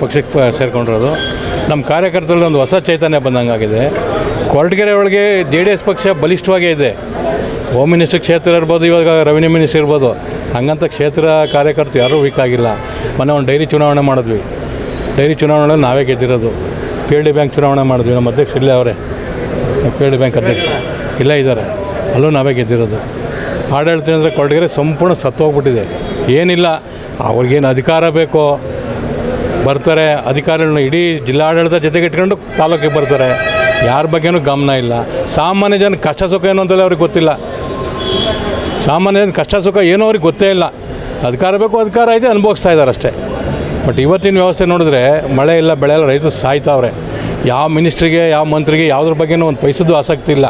ಪಕ್ಷಕ್ಕೆ ಸೇರಿಕೊಂಡಿರೋದು. ನಮ್ಮ ಕಾರ್ಯಕರ್ತರಲ್ಲಿ ಒಂದು ಹೊಸ ಚೈತನ್ಯ ಬಂದಂಗಾಗಿದೆ. ಕೊರಟಗೆರೆ ಒಳಗೆ JDS ಪಕ್ಷ ಬಲಿಷ್ಠವಾಗೇ ಇದೆ. ಹೋಮ್ ಮಿನಿಸ್ಟರ್ ಕ್ಷೇತ್ರ ಇರ್ಬೋದು, ಇವಾಗ ರೆವಿನ್ಯೂ ಮಿನಿಸ್ಟರ್ ಇರ್ಬೋದು. ಹಂಗಂತ ಕ್ಷೇತ್ರ ಕಾರ್ಯಕರ್ತರು ಯಾರೂ ವೀಕ್ ಆಗಿಲ್ಲ. ಮೊನ್ನೆ ಒಂದು ಡೈರಿ ಚುನಾವಣೆ ಮಾಡಿದ್ವಿ. ಡೈರಿ ಚುನಾವಣೆಯಲ್ಲಿ ನಾವೇ ಗೆದ್ದಿರೋದು. PLD ಬ್ಯಾಂಕ್ ಚುನಾವಣೆ ಮಾಡಿದ್ವಿ. ನಮ್ಮ ಅಧ್ಯಕ್ಷ ಇಲ್ಲೇ ಅವರೇ, PLD ಬ್ಯಾಂಕ್ ಅಧ್ಯಕ್ಷ ಇಲ್ಲೇ ಇದ್ದಾರೆ, ಅಲ್ಲೂ ನಾವೇ ಗೆದ್ದಿರೋದು. ಆಡಳಿತ ಅಂದರೆ ಕೊರಟಗೆರೆ ಸಂಪೂರ್ಣ ಸತ್ತೋಗ್ಬಿಟ್ಟಿದೆ. ಏನಿಲ್ಲ, ಅವ್ರಿಗೇನು ಅಧಿಕಾರ ಬೇಕೋ ಬರ್ತಾರೆ. ಅಧಿಕಾರಿಗಳನ್ನ ಇಡೀ ಜಿಲ್ಲಾಡಳಿತ ಜೊತೆಗೆ ಇಟ್ಕೊಂಡು ತಾಲೂಕಿಗೆ ಬರ್ತಾರೆ. ಯಾರ ಬಗ್ಗೆನೂ ಗಮನ ಇಲ್ಲ. ಸಾಮಾನ್ಯ ಜನ ಕಷ್ಟ ಸುಖ ಏನು ಅಂತಲೇ ಅವ್ರಿಗೆ ಗೊತ್ತಿಲ್ಲ. ಸಾಮಾನ್ಯ ಜನ ಕಷ್ಟ ಸುಖ ಏನೋ ಅವ್ರಿಗೆ ಗೊತ್ತೇ ಇಲ್ಲ. ಅಧಿಕಾರ ಬೇಕು, ಅಧಿಕಾರ ಐತೆ, ಅನುಭವಿಸ್ತಾ ಇದ್ದಾರೆ ಅಷ್ಟೇ. ಬಟ್ ಇವತ್ತಿನ ವ್ಯವಸ್ಥೆ ನೋಡಿದ್ರೆ ಮಳೆ ಇಲ್ಲ, ಬೆಳೆ ಇಲ್ಲ, ರೈತರು ಸಾಯ್ತಾವ್ರೆ. ಯಾವ ಮಿನಿಸ್ಟ್ರಿಗೆ, ಯಾವ ಮಂತ್ರಿಗೆ ಯಾವುದ್ರ ಬಗ್ಗೆನೂ ಒಂದು ಪೈಸದ್ದು ಆಸಕ್ತಿ ಇಲ್ಲ.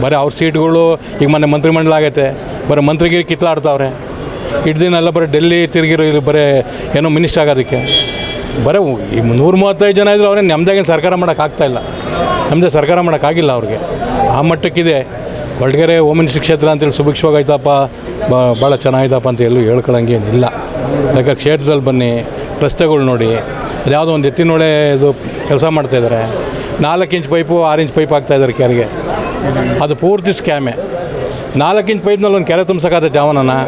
ಬರೀ ಅವ್ರ ಸೀಟ್ಗಳು, ಈಗ ಮೊನ್ನೆ ಮಂತ್ರಿಮಂಡಲ ಆಗೈತೆ, ಬರೀ ಮಂತ್ರಿಗಿರಿ ಕಿತ್ಲಾಡ್ತಾವ್ರೆ. ಇಟ್ಟು ದಿನ ಎಲ್ಲ ಬರೀ ಡೆಲ್ಲಿ ತಿರುಗಿರೋ, ಇಲ್ಲಿ ಬರೀ ಏನೋ ಮಿನಿಸ್ಟ್ರ್ ಆಗೋದಕ್ಕೆ. ಬರೀ 135 ಜನ ಇದ್ದರೂ ಅವ್ರೇನು ನಮ್ಮದಾಗೇನು ಸರ್ಕಾರ ಮಾಡೋಕ್ಕಾಗ್ತಾಯಿಲ್ಲ. ನಮ್ಮದೇ ಸರ್ಕಾರ ಮಾಡೋಕ್ಕಾಗಿಲ್ಲ ಅವ್ರಿಗೆ. ಆ ಮಟ್ಟಕ್ಕಿದೆ. ಕೊರಟಗೆರೆ ಹೋಮ್ ಮಿನಿಸ್ಟರ್ ಕ್ಷೇತ್ರ ಅಂತೇಳಿ ಸುಭಿಕ್ಷವಾಗೈತಪ್ಪ, ಭಾಳ ಚೆನ್ನಾಗೈತಪ್ಪ ಅಂತ ಎಲ್ಲೂ ಹೇಳ್ಕೊಳ್ಳೋಂಗೇನಿಲ್ಲ. ಯಾಕೆ ಕ್ಷೇತ್ರದಲ್ಲಿ ಬನ್ನಿ, ರಸ್ತೆಗಳು ನೋಡಿ. ಅದ್ಯಾವುದೋ ಒಂದು ಎತ್ತಿನೊಳೆ ಇದು ಕೆಲಸ ಮಾಡ್ತಾಯಿದ್ದಾರೆ. 4 ಇಂಚ್ ಪೈಪು 6 ಇಂಚ್ ಪೈಪ್ ಹಾಕ್ತಾಯಿದ್ದಾರೆ ಕೆರೆಗೆ. ಅದು ಪೂರ್ತಿ ಸ್ಕ್ಯಾಮೆ. 4 ಇಂಚ್ ಪೈಪ್ನಲ್ಲಿ ಒಂದು ಕೆರೆ ತುಂಬಿಸೋಕ್ಕಾಗತ್ತೆ ಅವನನ್ನು.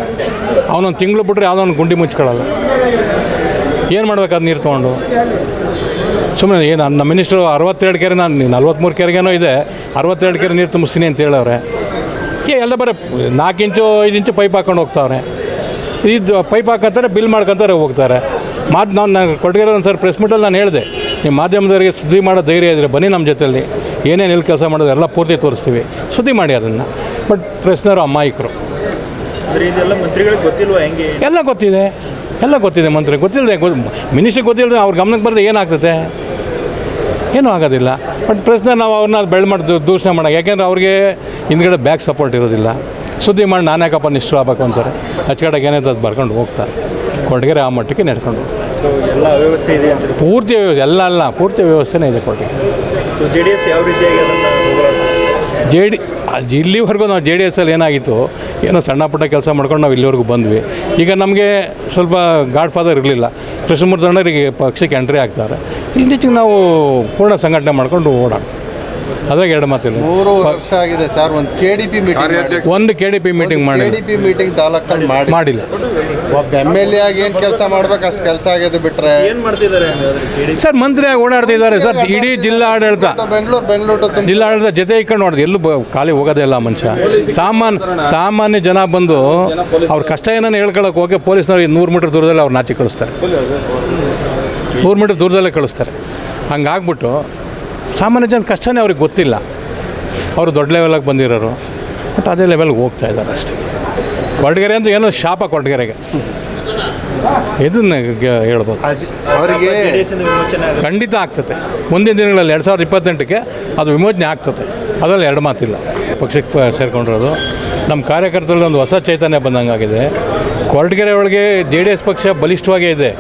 ಅವನೊಂದು ತಿಂಗಳು ಬಿಟ್ಟರೆ ಯಾವುದೋ ಒಂದು ಗುಂಡಿ ಮುಚ್ಕೊಳ್ಳಲ್ಲ. ಏನು ಮಾಡ್ಬೇಕಾದ ನೀರು ತೊಗೊಂಡು? ಸುಮ್ಮನೆ ಏನು ನಮ್ಮ ಮಿನಿಸ್ಟ್ರು 62 ಕೆರೆ, ನಾನು 43 ಕೆರೆಗೇನೋ ಇದೆ, 62 ಕೆರೆ ನೀರು ತುಂಬಿಸ್ತೀನಿ ಅಂತ ಹೇಳವ್ರೆ. ಎಲ್ಲ ಬರೀ 4 ಇಂಚು 5 ಇಂಚು ಪೈಪ್ ಹಾಕ್ಕೊಂಡು ಹೋಗ್ತಾವ್ರೆ. ಇದು ಪೈಪ್ ಹಾಕೋತಾರೆ, ಬಿಲ್ ಮಾಡ್ಕೊತಾರೆ, ಹೋಗ್ತಾರೆ. ನಾನು ಕೊರಟಗೆರೆ ಒಂದು ಸರ್ ಪ್ರೆಸ್ ಮೀಟಲ್ಲಿ ನಾನು ಹೇಳಿದೆ, ನಿಮ್ಮ ಮಾಧ್ಯಮದವರಿಗೆ ಸುದ್ದಿ ಮಾಡೋ ಧೈರ್ಯ ಇದ್ದರೆ ಬನ್ನಿ ನಮ್ಮ ಜೊತೆಯಲ್ಲಿ, ಏನೇನು ಎಲ್ಲಿ ಕೆಲಸ ಮಾಡೋದು ಎಲ್ಲ ಪೂರ್ತಿ ತೋರಿಸ್ತೀವಿ, ಸುದ್ದಿ ಮಾಡಿ ಅದನ್ನು. ಬಟ್ ಪ್ರೆಸ್ನವರು ಅಮಾಯಕರು. ಮಂತ್ರಿಗಳಿಗೆ ಗೊತ್ತಿಲ್ವಾ? ಹೆಂಗೆ? ಎಲ್ಲ ಗೊತ್ತಿದೆ, ಎಲ್ಲ ಗೊತ್ತಿದೆ. ಮಂತ್ರಿ ಗೊತ್ತಿಲ್ಲದೆ, ಮಿನಿಸ್ಟ್ರಿಗೆ ಗೊತ್ತಿಲ್ಲದೆ ಅವ್ರ ಗಮನಕ್ಕೆ ಬರದೆ ಏನಾಗ್ತದೆ? ಏನೂ ಆಗೋದಿಲ್ಲ. ಬಟ್ ಪ್ರೆಸ್ನ ನಾವು ಅವ್ರನ್ನ ಬೆಳೆ ಮಾಡಿ ದೂಷಣೆ ಮಾಡೋಕೆ, ಯಾಕೆಂದರೆ ಅವ್ರಿಗೆ ಹಿಂದ್ಗಡೆ ಬ್ಯಾಕ್ ಸಪೋರ್ಟ್ ಇರೋದಿಲ್ಲ. ಸುದ್ದಿ ಮಾಡಿ ನಾನು ಯಾಕಪ್ಪ ನಿಷ್ಠರು ಆಗಬೇಕು ಅಂತಾರೆ. ಅಚ್ಚುಕಟ್ಟಾಗಿ ಏನಾಯ್ತು ಅದು ಬರ್ಕೊಂಡು ಹೋಗ್ತಾರೆ. ಕೊರಟಗೆರೆ ಆ ಮಟ್ಟಕ್ಕೆ ನಡ್ಕೊಂಡು ಎಲ್ಲ ವ್ಯವಸ್ಥೆ ಇದೆ ಅಂತ ಪೂರ್ತಿ ಎಲ್ಲ ಅಲ್ಲ, ಪೂರ್ತಿ ವ್ಯವಸ್ಥೆನೇ ಇದೆ ಕೊರಟಗೆರೆ. JDS ಯಾವ ರೀತಿಯಾಗಿ ಇಲ್ಲಿವರೆಗೂ ನಾವು JDS ಅಲ್ಲಿ ಏನಾಗಿತ್ತು, ಏನೋ ಸಣ್ಣ ಪುಟ್ಟ ಕೆಲಸ ಮಾಡ್ಕೊಂಡು ನಾವು ಇಲ್ಲಿವರೆಗೂ ಬಂದ್ವಿ. ಈಗ ನಮಗೆ ಸ್ವಲ್ಪ ಗಾಡ್ ಫಾದರ್ ಇರಲಿಲ್ಲ. ಕೃಷ್ಣಮೂರ್ತಿ ಅಣ್ಣರಿಗೆ ಪಕ್ಷಕ್ಕೆ ಎಂಟ್ರಿ ಆಗ್ತಾರೆ. ಇಲ್ಲಿಚೆಗೆ ನಾವು ಪೂರ್ಣ ಸಂಘಟನೆ ಮಾಡ್ಕೊಂಡು ಓಡಾಡ್ತೀವಿ. ಅದ್ರಾಗ ಎರಡು ಮಾತಿಲ್ಲ. 3 ವರ್ಷ ಆಗಿದೆ ಸರ್. ಒಂದು KDP ಮೀಟಿಂಗ್ ಮೀಟಿಂಗ್ ತಾಲೂಕಲ್ಲಿ ಮಾಡಿಲ್ಲ. ಒಬ್ಬ MLA ಆಗಿ ಏನು ಕೆಲಸ ಮಾಡ್ಬೇಕು ಅಷ್ಟು ಕೆಲಸ ಆಗಿದೆ. ಬಿಟ್ಟರೆ ಏನು ಮಾಡ್ತಿದ್ದಾರೆ ಸರ್? ಮಂತ್ರಿಯಾಗಿ ಓಡಾಡ್ತಿದ್ದಾರೆ ಸರ್. ಇಡೀ ಜಿಲ್ಲಾಡಳಿತ, ಬೆಂಗಳೂರು ಜಿಲ್ಲಾಡಳಿತ ಜೊತೆ ಇಟ್ಕೊಂಡು ನೋಡಿದೆ. ಎಲ್ಲೂ ಖಾಲಿ ಹೋಗೋದೇ ಇಲ್ಲ ಮನುಷ್ಯ. ಸಾಮಾನ್ಯ ಜನ ಬಂದು ಅವ್ರ ಕಷ್ಟ ಏನೋ ಹೇಳ್ಕೊಳಕ್ಕೆ ಹೋಗಿ ಪೊಲೀಸ್ನವ್ರಿಗೆ 100 ಮೀಟರ್ ದೂರದಲ್ಲಿ ಅವ್ರು ನಾಚಿ ಕಳಿಸ್ತಾರೆ. 100 ಮೀಟರ್ ದೂರದಲ್ಲೇ ಕಳಿಸ್ತಾರೆ. ಹಂಗಾಗ್ಬಿಟ್ಟು ಸಾಮಾನ್ಯ ಜನ ಕಷ್ಟನೇ ಅವ್ರಿಗೆ ಗೊತ್ತಿಲ್ಲ. ಅವರು ದೊಡ್ಡ ಲೆವೆಲಾಗಿ ಬಂದಿರೋರು, ಬಟ್ ಅದೇ ಲೆವೆಲ್ಗೆ ಹೋಗ್ತಾ ಇದ್ದಾರೆ ಅಷ್ಟೇ. ಕೊರಟಗೆರೆ ಅಂತ ಏನೋ ಶಾಪ ಕೊರಟಗೆರೆಗೆ, ಇದನ್ನು ಹೇಳ್ಬೋದು. ಅವರಿಗೆ ಖಂಡಿತ ಆಗ್ತದೆ. ಮುಂದಿನ ದಿನಗಳಲ್ಲಿ 2028ಕ್ಕೆ ಅದು ವಿಮೋಚನೆ ಆಗ್ತದೆ. ಅದರಲ್ಲಿ ಎರಡು ಮಾತಿಲ್ಲ. ಪಕ್ಷಕ್ಕೆ ಸೇರಿಕೊಂಡಿರೋದು. ನಮ್ಮ ಕಾರ್ಯಕರ್ತರಲ್ಲಿ ಒಂದು ಹೊಸ ಚೈತನ್ಯ ಬಂದಂಗಾಗಿದೆ. ಕೊರಟಗೆರೆ ಒಳಗೆ JDS ಪಕ್ಷ ಬಲಿಷ್ಠವಾಗೇ ಇದೆ.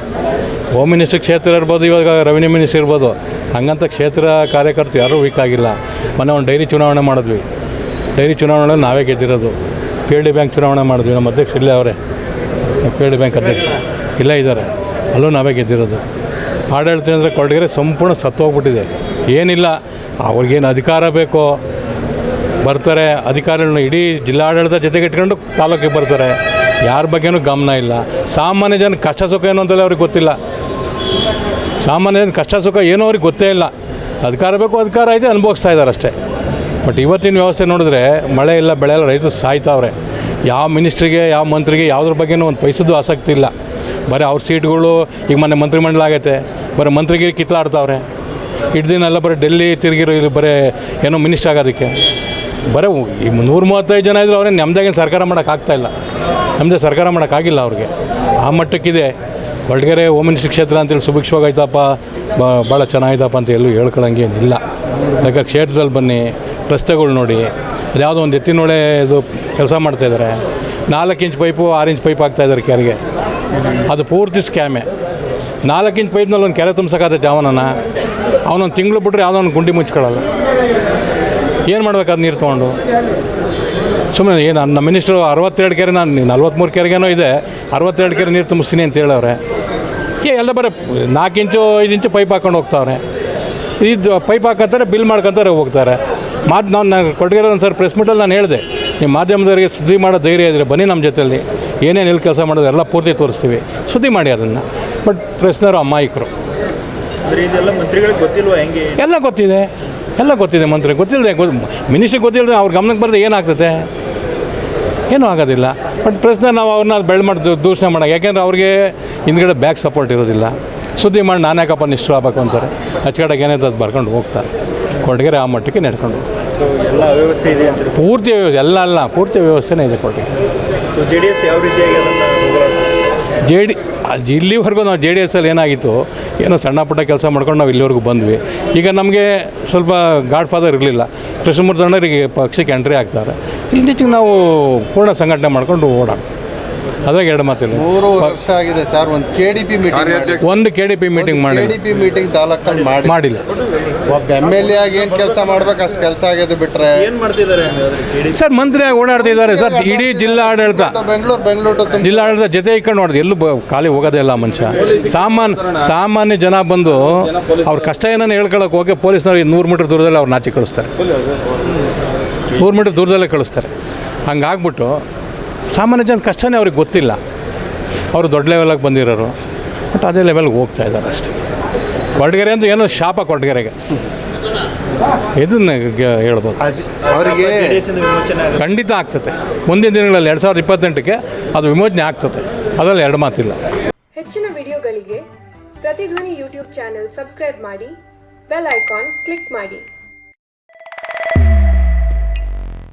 ಹೋಮ್ ಮಿನಿಸ್ಟರ್ ಕ್ಷೇತ್ರ ಇರ್ಬೋದು, ಇವಾಗ ರೆವಿನ್ಯೂ ಮಿನಿಸ್ಟರ್ ಇರ್ಬೋದು. ಹಂಗಂತ ಕ್ಷೇತ್ರ ಕಾರ್ಯಕರ್ತರು ಯಾರೂ ವೀಕ್ ಆಗಿಲ್ಲ. ಮೊನ್ನೆ ಒಂದು ಡೈರಿ ಚುನಾವಣೆ ಮಾಡಿದ್ವಿ. ಡೈರಿ ಚುನಾವಣೆಯಲ್ಲಿ ನಾವೇ ಗೆದ್ದಿರೋದು. PLD ಬ್ಯಾಂಕ್ ಚುನಾವಣೆ ಮಾಡಿದ್ವಿ. ನಮ್ಮ ಅಧ್ಯಕ್ಷ ಇಲ್ಲೇ ಅವರೇ, PLD ಬ್ಯಾಂಕ್ ಅಧ್ಯಕ್ಷ ಇಲ್ಲೇ ಇದ್ದಾರೆ, ಅಲ್ಲೂ ನಾವೇ ಗೆದ್ದಿರೋದು. ಆಡಳಿತ ಅಂದರೆ ಕೊರಟಗೆರೆ ಸಂಪೂರ್ಣ ಸತ್ತೋಗ್ಬಿಟ್ಟಿದೆ. ಏನಿಲ್ಲ, ಅವ್ರಿಗೇನು ಅಧಿಕಾರ ಬೇಕೋ ಬರ್ತಾರೆ. ಅಧಿಕಾರಿಗಳನ್ನ ಇಡೀ ಜಿಲ್ಲಾಡಳಿತ ಜೊತೆಗೆ ಇಟ್ಕೊಂಡು ತಾಲೂಕಿಗೆ ಬರ್ತಾರೆ. ಯಾರ ಬಗ್ಗೆನೂ ಗಮನ ಇಲ್ಲ. ಸಾಮಾನ್ಯ ಜನ ಕಷ್ಟ ಸುಖ ಏನು ಅಂತಲೇ ಅವ್ರಿಗೆ ಗೊತ್ತಿಲ್ಲ. ಸಾಮಾನ್ಯ ಜನ ಕಷ್ಟ ಸುಖ ಏನೋ ಅವ್ರಿಗೆ ಗೊತ್ತೇ ಇಲ್ಲ. ಅಧಿಕಾರ ಬೇಕು, ಅಧಿಕಾರ ಐತೆ, ಅನುಭವಿಸ್ತಾ ಇದ್ದಾರೆ ಅಷ್ಟೇ. ಬಟ್ ಇವತ್ತಿನ ವ್ಯವಸ್ಥೆ ನೋಡಿದ್ರೆ ಮಳೆ ಇಲ್ಲ, ಬೆಳೆ ಇಲ್ಲ, ರೈತರು ಸಾಯ್ತಾವ್ರೆ. ಯಾವ ಮಿನಿಸ್ಟ್ರಿಗೆ, ಯಾವ ಮಂತ್ರಿಗೆ ಯಾವುದ್ರ ಬಗ್ಗೆನೂ ಒಂದು ಪೈಸದ್ದು ಆಸಕ್ತಿ ಇಲ್ಲ. ಬರೀ ಅವ್ರ ಸೀಟ್ಗಳು, ಈಗ ಮೊನ್ನೆ ಮಂತ್ರಿಮಂಡಲ ಆಗೈತೆ, ಬರೀ ಮಂತ್ರಿಗಿರಿ ಕಿತ್ಲಾಡ್ತಾವ್ರೆ. ಇಟ್ಟು ದಿನ ಎಲ್ಲ ಬರೀ ಡೆಲ್ಲಿ ತಿರುಗಿರೋ, ಇಲ್ಲಿ ಬರೀ ಏನೋ ಮಿನಿಸ್ಟ್ರ್ ಆಗೋದಕ್ಕೆ. ಬರೀ 135 ಜನ ಇದ್ದರೂ ಅವ್ರೇನು ನಮ್ಮದಾಗೇನು ಸರ್ಕಾರ ಮಾಡೋಕ್ಕಾಗ್ತಾಯಿಲ್ಲ. ನಮ್ಮದೇ ಸರ್ಕಾರ ಮಾಡೋಕ್ಕಾಗಿಲ್ಲ ಅವ್ರಿಗೆ. ಆ ಮಟ್ಟಕ್ಕಿದೆ. ಕೊರಟಗೆರೆ ಹೋಮ್ ಮಿನಿಸ್ಟರ್ ಕ್ಷೇತ್ರ ಅಂತೇಳಿ ಸುಭಿಕ್ಷವಾಗೈತಪ್ಪ, ಭಾಳ ಚೆನ್ನಾಗೈತಪ್ಪ ಅಂತ ಎಲ್ಲೂ ಹೇಳ್ಕೊಳ್ಳೋಂಗೇನಿಲ್ಲ. ಯಾಕೆ ಕ್ಷೇತ್ರದಲ್ಲಿ ಬನ್ನಿ, ರಸ್ತೆಗಳು ನೋಡಿ. ಅದ್ಯಾವುದೋ ಒಂದು ಎತ್ತಿನೊಳೆ ಇದು ಕೆಲಸ ಮಾಡ್ತಾಯಿದ್ದಾರೆ. 4 ಇಂಚ್ ಪೈಪು 6 ಇಂಚ್ ಪೈಪ್ ಹಾಕ್ತಾಯಿದ್ದಾರೆ ಕೆರೆಗೆ. ಅದು ಪೂರ್ತಿ ಸ್ಕ್ಯಾಮೆ. 4 ಇಂಚ್ ಪೈಪ್ನಲ್ಲಿ ಒಂದು ಕೆರೆ ತುಂಬಿಸೋಕ್ಕಾಗತ್ತೆ ಅವನನ್ನು. ಅವನೊಂದು ತಿಂಗಳು ಬಿಟ್ಟರೆ ಯಾವುದೋ ಒಂದು ಗುಂಡಿ ಮುಚ್ಕೊಳ್ಳಲ್ಲ. ಏನು ಮಾಡ್ಬೇಕಾದ ನೀರು ತೊಗೊಂಡು? ಸುಮ್ಮನೆ ಏನು ನಮ್ಮ ಮಿನಿಸ್ಟ್ರು 62 ಕೆರೆ, ನಾನು 43 ಕೆರೆಗೇನೋ ಇದೆ, 62 ಕೆರೆ ನೀರು ತುಂಬಿಸ್ತೀನಿ ಅಂತ ಹೇಳವ್ರೆ. ಎಲ್ಲ ಬರೀ 4 ಇಂಚು 5 ಇಂಚು ಪೈಪ್ ಹಾಕ್ಕೊಂಡು ಹೋಗ್ತಾವ್ರೆ. ಇದು ಪೈಪ್ ಹಾಕಂತಾರೆ, ಬಿಲ್ ಮಾಡ್ಕೊತಾರೆ, ಹೋಗ್ತಾರೆ. ನಾನು ಕೊಟ್ಟಿರೋ ಒಂದು ಸರ್ ಪ್ರೆಸ್ ಮೀಟಲ್ಲಿ ನಾನು ಹೇಳಿದೆ, ನಿಮ್ಮ ಮಾಧ್ಯಮದವರಿಗೆ ಸುದ್ದಿ ಮಾಡೋ ಧೈರ್ಯ ಇದ್ದರೆ ಬನ್ನಿ ನಮ್ಮ ಜೊತೆಯಲ್ಲಿ, ಏನೇನು ಎಲ್ಲಿ ಕೆಲಸ ಮಾಡೋದು ಎಲ್ಲ ಪೂರ್ತಿ ತೋರಿಸ್ತೀವಿ, ಸುದ್ದಿ ಮಾಡಿ ಅದನ್ನು. ಬಟ್ ಪ್ರೆಸ್ನವರು ಅಮಾಯಕರು. ಅಂದರೆ ಇದೆಲ್ಲ ಮಂತ್ರಿಗಳಿಗೆ ಗೊತ್ತಿಲ್ವಾ ಹೆಂಗೆ? ಎಲ್ಲ ಗೊತ್ತಿದೆ ಮಂತ್ರಿ ಗೊತ್ತಿಲ್ಲದೆ ಮಿನಿಸ್ಟ್ರಿಗೆ ಗೊತ್ತಿಲ್ಲದೆ ಅವ್ರ ಗಮನಕ್ಕೆ ಬರದೆ ಏನಾಗ್ತದೆ? ಏನೂ ಆಗೋದಿಲ್ಲ. ಬಟ್ ಪ್ರೆಸ್ನ ನಾವು ಅವ್ರನ್ನ ಮಾಡಿ ದೂಷಣೆ ಮಾಡೋಕೆ, ಯಾಕೆಂದರೆ ಅವ್ರಿಗೆ ಹಿಂದ್ಗಡೆ ಬ್ಯಾಕ್ ಸಪೋರ್ಟ್ ಇರೋದಿಲ್ಲ. ಸುದ್ದಿ ಮಾಡಿ ನಾನು ಯಾಕಪ್ಪ ನಿಷ್ಠರು ಆಗಬೇಕು ಅಂತಾರೆ. ಅಚ್ಚುಕಡೆಗೆ ಏನಾಯ್ತು ಅದು ಬರ್ಕೊಂಡು ಹೋಗ್ತಾರೆ. ಕೊರಟಗೆರೆ ಆ ಮಟ್ಟಕ್ಕೆ ನಡ್ಕೊಂಡು ಸೊ ಎಲ್ಲ ಅವ್ಯವಸ್ಥೆ ಇದೆ ಅಂತಾರೆ. ಪೂರ್ತಿ ವ್ಯವಸ್ಥೆ ಎಲ್ಲ ಪೂರ್ತಿ ವ್ಯವಸ್ಥೆನೇ ಇದೆ ಕೊರಟಗೆರೆ. ಸೊ JDS ಯಾವ ರೀತಿಯಾಗಿ ಅದನ್ನು ಹೋಗಲಾಡಿಸ್ತಾರೆ? ಇಲ್ಲಿವರೆಗೂ ನಾವು JDS ಅಲ್ಲಿ ಏನಾಗಿತ್ತು, ಏನೋ ಸಣ್ಣ ಪುಟ್ಟ ಕೆಲಸ ಮಾಡ್ಕೊಂಡು ನಾವು ಇಲ್ಲಿವರೆಗೂ ಬಂದ್ವಿ. ಈಗ ನಮಗೆ ಸ್ವಲ್ಪ ಗಾಡ್ ಫಾದರ್ ಇರಲಿಲ್ಲ, ಕೃಷ್ಣಮೂರ್ತಿ ಅಣ್ಣರಿಗೆ ಪಕ್ಷಕ್ಕೆ ಎಂಟ್ರಿ ಆಗ್ತಾರೆ. ಇಲ್ಲಿಚೆಗೆ ನಾವು ಪೂರ್ಣ ಸಂಘಟನೆ ಮಾಡ್ಕೊಂಡು ಓಡಾಡ್ತೀವಿ. ಅದ್ರಾಗ ಎರಡು ಮಾತಿಲ್ಲ. 3 ವರ್ಷ ಆಗಿದೆ ಸರ್. ಒಂದು KDP ಮೀಟಿಂಗ್ ಒಂದು KDP ಮೀಟಿಂಗ್ ಮಾಡಿ KDP ಮೀಟಿಂಗ್ ತಾಲೂಕಲ್ಲಿ ಮಾಡಿಲ್ಲ. ಒಬ್ಬ MLA ಆಗಿ ಏನು ಕೆಲಸ ಮಾಡ್ಬೇಕು ಅಷ್ಟು ಕೆಲಸ ಆಗಿದೆ ಬಿಟ್ರೆ ಏನು ಮಾಡ್ತಿದ್ದಾರೆ ಹಂಗಾದ್ರೆ? ಸರ್ ಮಂತ್ರಿಯಾಗಿ ಓಡಾಡ್ತಿದ್ದಾರೆ ಸರ್. ಇಡೀ ಜಿಲ್ಲಾ ಆಡಳಿತ ಬೆಂಗಳೂರು ಜಿಲ್ಲಾಡಳಿತ ಜೊತೆ ಇಟ್ಕೊಂಡು ನೋಡಿದೆ, ಎಲ್ಲೂ ಖಾಲಿ ಹೋಗೋದೇ ಇಲ್ಲ ಮನುಷ್ಯ. ಸಾಮಾನ್ಯ ಜನ ಬಂದು ಅವ್ರ ಕಷ್ಟ ಏನೋ ಹೇಳ್ಕೊಳಕ್ಕೆ ಹೋಗಿ ಪೊಲೀಸ್ನವ್ರಿಗೆ 100 ಮೀಟ್ರ್ ದೂರದಲ್ಲಿ ಅವ್ರು ನಾಚಿ ಕಳಿಸ್ತಾರೆ. 100 ಮೀಟ್ರ್ ದೂರದಲ್ಲೇ ಕಳಿಸ್ತಾರೆ. ಹಂಗಾಗ್ಬಿಟ್ಟು ಸಾಮಾನ್ಯ ಜನ ಕಷ್ಟನೇ ಅವ್ರಿಗೆ ಗೊತ್ತಿಲ್ಲ. ಅವರು ದೊಡ್ಡ ಲೆವೆಲಾಗಿ ಬಂದಿರೋರು, ಬಟ್ ಅದೇ ಲೆವೆಲ್ಗೆ ಹೋಗ್ತಾ ಇದ್ದಾರೆ ಅಷ್ಟೇ. ಕೊರಟಗೆರೆ ಅಂತ ಏನೋ ಶಾಪ ಕೊರಟಗೆರೆಗೆ, ಇದನ್ನ ಹೇಳ್ಬೋದು. ಅವರಿಗೆ JDS ಇಂದ ವಿಮೋಚನೆ ಆಗುತ್ತೆ. ಖಂಡಿತ ಆಗ್ತದೆ. ಮುಂದಿನ ದಿನಗಳಲ್ಲಿ 2028ಕ್ಕೆ ಅದು ವಿಮೋಚನೆ ಆಗ್ತದೆ, ಅದರಲ್ಲಿ ಎರಡು ಮಾತಿಲ್ಲ. ಹೆಚ್ಚಿನ ವಿಡಿಯೋಗಳಿಗೆ ಪ್ರತಿಧ್ವನಿ ಯೂಟ್ಯೂಬ್ ಚಾನೆಲ್ ಸಬ್ಸ್ಕ್ರೈಬ್ ಮಾಡಿ, ಬೆಲ್ ಐಕಾನ್ ಕ್ಲಿಕ್ ಮಾಡಿ.